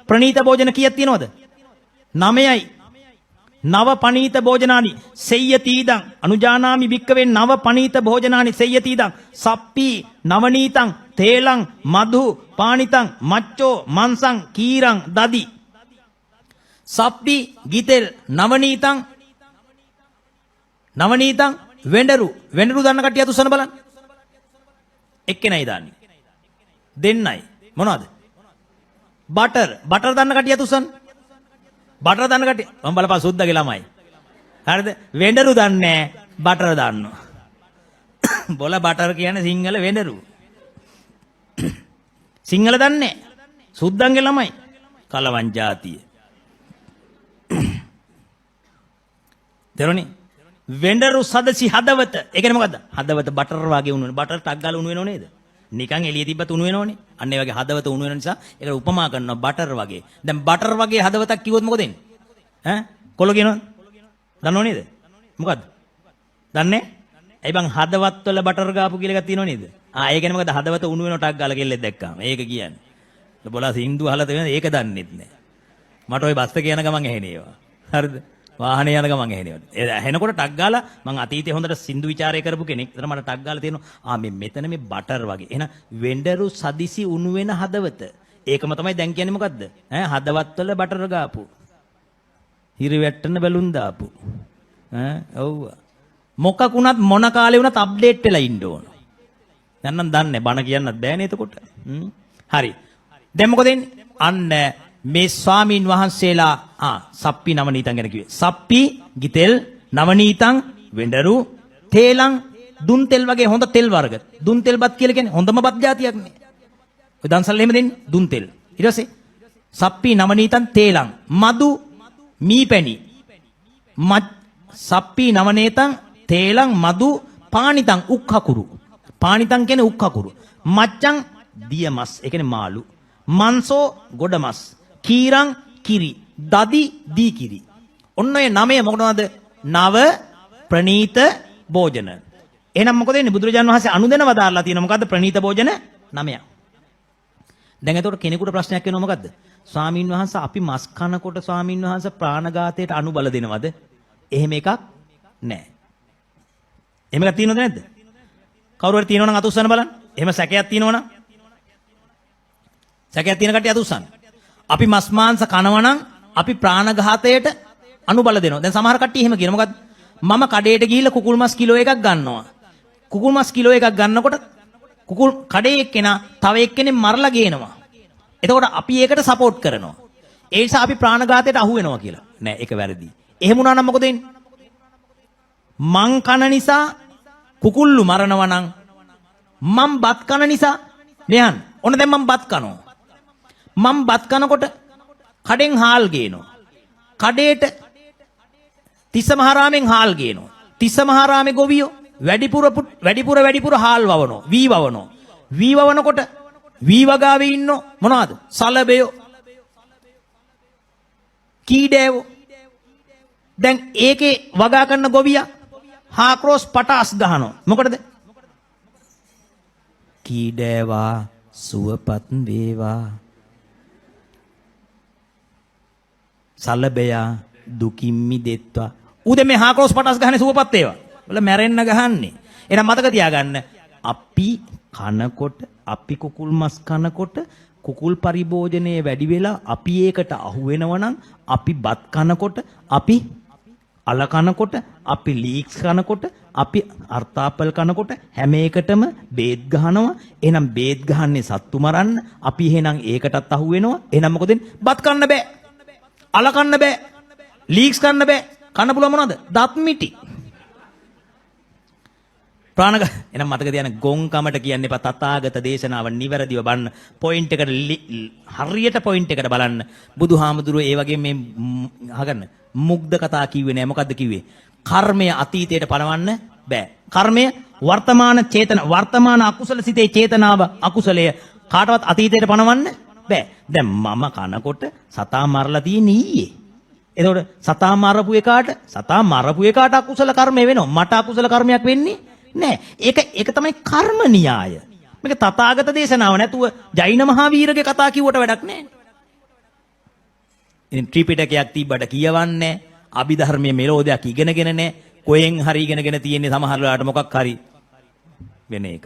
ප්‍රණීත භෝජන කීයක් තියෙනවද? 9යි. නව පනීත භෝජනානි සෙය්‍යතිදං අනුජානාමි භික්කවේ නව පනීත භෝජනානි සෙය්‍යතිදං සප්පි නවනීතං තේලං මధు පානිතං මච්චෝ මන්සං කීරං දදි සප්පි ගිතෙල් නවනීතං වෙඬරු දන්න කට්ටිය අතුස්සන බලන්න. එක්කෙනයි දාන්නේ. දෙන්නයි. මොනවද? බටර් දන්න කට්ටිය අතුස්සන. බටර් දන්න කට්ටිය මම බලපන් සුද්දගේ ළමයි. හරිද? වෙඬරු දන්නේ බටර් දන්නවා. බොල බටර් කියන්නේ සිංහල වෙඬරු. සිංහල දන්නේ සුද්දන්ගේ ළමයි. කලවන් ජාතිය. දරුවනේ වෙඬරු සදසි හදවත. ඒ කියන්නේ මොකද්ද? හදවත බටර් වගේ උණු වෙන. බටර් ටක් ගාලා උණු වෙනව නේද? නිකන් එළිය තිබ්බත් උණු වෙනවනේ. අන්න ඒ වගේ හදවත උණු වෙන නිසා ඒකට උපමා කරනවා බටර් වගේ. දැන් බටර් වගේ හදවතක් කිව්වොත් මොකද වෙන්නේ? ඈ? කොළ කියනවද? දන්නව නේද? මොකද්ද? දන්නේ? ඇයි බං හදවත් වල බටර් ගාපු කියලා එකක් තියෙනව නේද? ඒ කියන්නේ මොකද? හදවත උණු වෙන ටක් ගාලා කෙල්ලෙක් දැක්කාම. ඒක කියන්නේ. බොලා සින්දු අහලා තියෙන ඒක දන්නෙත් නෑ. මට ওই බස් එකේ යන ගමන් ඇහෙන ඒවා. හරිද? වාහනේ යන ගමන් ඇහෙනවද? ඒ ඇහෙනකොට ටක් ගාලා මං අතීතයේ හොඳට සින්දු ਵਿਚාරය කරපු කෙනෙක්. ඒතර මට ටක් ගාලා තියෙනවා මෙතන මේ බටර් වගේ. එහෙනම් වෙඬරු සදිසි උණු වෙන හදවත. ඒකම තමයි දැන් කියන්නේ මොකද්ද? හදවත් වල බටර් ගාපු. හිරි වැටෙන්න බැලුම් දාපු. ඔව්. මොකකුණත් මොන කාලේ වුණත් අප්ඩේට් වෙලා ඉන්න ඕන. දැන් නම් දන්නේ බණ කියන්නත් බෑනේ එතකොට. හරි. දැන් මොකද වෙන්නේ? අන්න මේ ස්වාමීන් වහන්සේලා සප්පි නවනීතං ගැන කිව්වේ. සප්පි ගිතෙල් නවනීතං වෙඬරු තේලං දුන් තෙල් වගේ හොඳ තෙල් වර්ග. දුන් තෙල් බත් කියලා කියන්නේ හොඳම බත් జాතියක් නේ. ඔය දන්සල් එහෙම දෙන්නේ දුන් තෙල්. ඊට පස්සේ සප්පි නවනීතං තේලං මధు මීපැණි සප්පි නවනීතං තේලං මధు පානිතං උක්කකුරු. පානිතං කියන්නේ උක්කකුරු. මච්චං දියමස්. ඒ කියන්නේ මාළු. මන්සෝ ගොඩමස්. කීරං කිරි. දදි දී කිරි. ඔන්න ඔය 9 මොකනවද? නව ප්‍රණීත භෝජන. එහෙනම් මොකද වෙන්නේ? බුදුරජාණන් වහන්සේ අනුදැන වදාarලා තියෙනවා මොකද්ද? ප්‍රණීත භෝජන 9ක්. දැන් එතකොට කෙනෙකුට ප්‍රශ්නයක් එනවා මොකද්ද? ස්වාමීන් වහන්සේ අපි මස් කනකොට ස්වාමීන් වහන්සේ ප්‍රාණඝාතයට අනුබල දෙනවද? එහෙම එකක් නැහැ. එහෙම එකක් තියෙනවද නැද්ද? කවුරු හරි තියෙනවනම් අත උස්සන්න බලන්න. එහෙම සැකයක් තියෙනවනම් සැකයක් තියෙන කට්ටිය අත උස්සන්න. අපි මස් මාංශ කනවනම් අපි ප්‍රාණඝාතයට අනුබල දෙනවා. දැන් සමහර කට්ටිය එහෙම කියන මොකද්ද? මම කඩේට ගිහිල්ලා කුකුල් මස් කිලෝ එකක් ගන්නවා. කුකුල් මස් කිලෝ එකක් ගන්නකොට කුකුල් කඩේ එක්කෙනා තව එක්කෙනෙක් මරලා ගේනවා. එතකොට අපි ඒකට සපෝට් කරනවා. ඒ නිසා අපි ප්‍රාණඝාතයට අහු වෙනවා කියලා. නෑ ඒක වැරදි. එහෙම වුණා නම් මොකද වෙන්නේ? මං කන නිසා කුකුල්ලු මරනවා නම් මං බත් කන නිසා මෙයන් ඔන්න දැන් මං බත් කනවා. මං බත් කනකොට කඩෙන් හාල් ගේනවා. කඩේට තිස්සමහාරාමෙන් හාල් ගේනවා. තිස්සමහාරාමේ ගොවියෝ වැඩිපුර හාල් වවනවා. වී වවනවා. වී වවනකොට වී වගාවේ ඉන්නෝ මොනවද? සලබයෝ. කීඩෑවෝ. දැන් ඒකේ වගා කරන ගොවියා හාක්‍රෝස් පටාස් ගහනවා. මොකටද? කීඩෑවා සුවපත් වේවා. සලබයා දුකින් මිදෙත්වා. උදේ මේ හාක්‍රෝස් පටාස් ගහන්නේ සුවපත් වේවා. වල මැරෙන්න ගහන්නේ. එහෙනම් මතක තියාගන්න අපි කනකොට අපි කුකුල් මස් කනකොට කුකුල් පරිභෝජනයේ වැඩි වෙලා අපි ඒකට අහු වෙනවනම් අපි බත් කනකොට අපි අල කනකොට අපි ලීක්ස් කනකොට අපි අර්තාපල් කනකොට හැම එකටම බේත් ගහනවා. එහෙනම් බේත් ගහන්නේ සත්තු මරන්න. අපි එහෙනම් ඒකටත් අහු වෙනවා. එහෙනම් මොකද වෙන්නේ? බත් කන්න බෑ. අල කන්න බෑ. ලීක්ස් කන්න බෑ. කන්න පුළුවන් මොනවද? දත් මිටි. එහෙනම් මතක තියාගන්න ගොංකමට කියන්න එපා. තථාගත දේශනාව නිවැරදිව බලන්න. පොයින්ට් එකට හරියට පොයින්ට් එකට බලන්න. බුදුහාමුදුරුවෝ ඒ වගේ මේ අහගන්න මුග්ධ කතා කිව්වේ නෑ. මොකද්ද කිව්වේ? කර්මය අතීතයට පනවන්න බෑ. කර්මය වර්තමාන අකුසල සිතේ චේතනාව අකුසලය කාටවත් අතීතයට පනවන්න බෑ. දැන් මම කනකොට සතා මරලා තියෙන ඊයේ. එතකොට සතා මරපු එකාට අකුසල කර්මය වෙනවා. මට අකුසල කර්මයක් වෙන්නේ නෑ. ඒක තමයි කර්ම න්‍යාය. මේක තථාගත දේශනාව නැතුව ජෛන මහා වීරගේ කතා කිව්වට වැඩක් නෑ. ඉතින් ත්‍රිපිටකයක් තිබ්බට කියවන්නේ අභිධර්මයේ මෙලෝදයක් ඉගෙනගෙන නැහැ. කොහෙන් හරි ඉගෙනගෙන තියෙන්නේ සමහර වෙලාවට මොකක් හරි වෙන එක.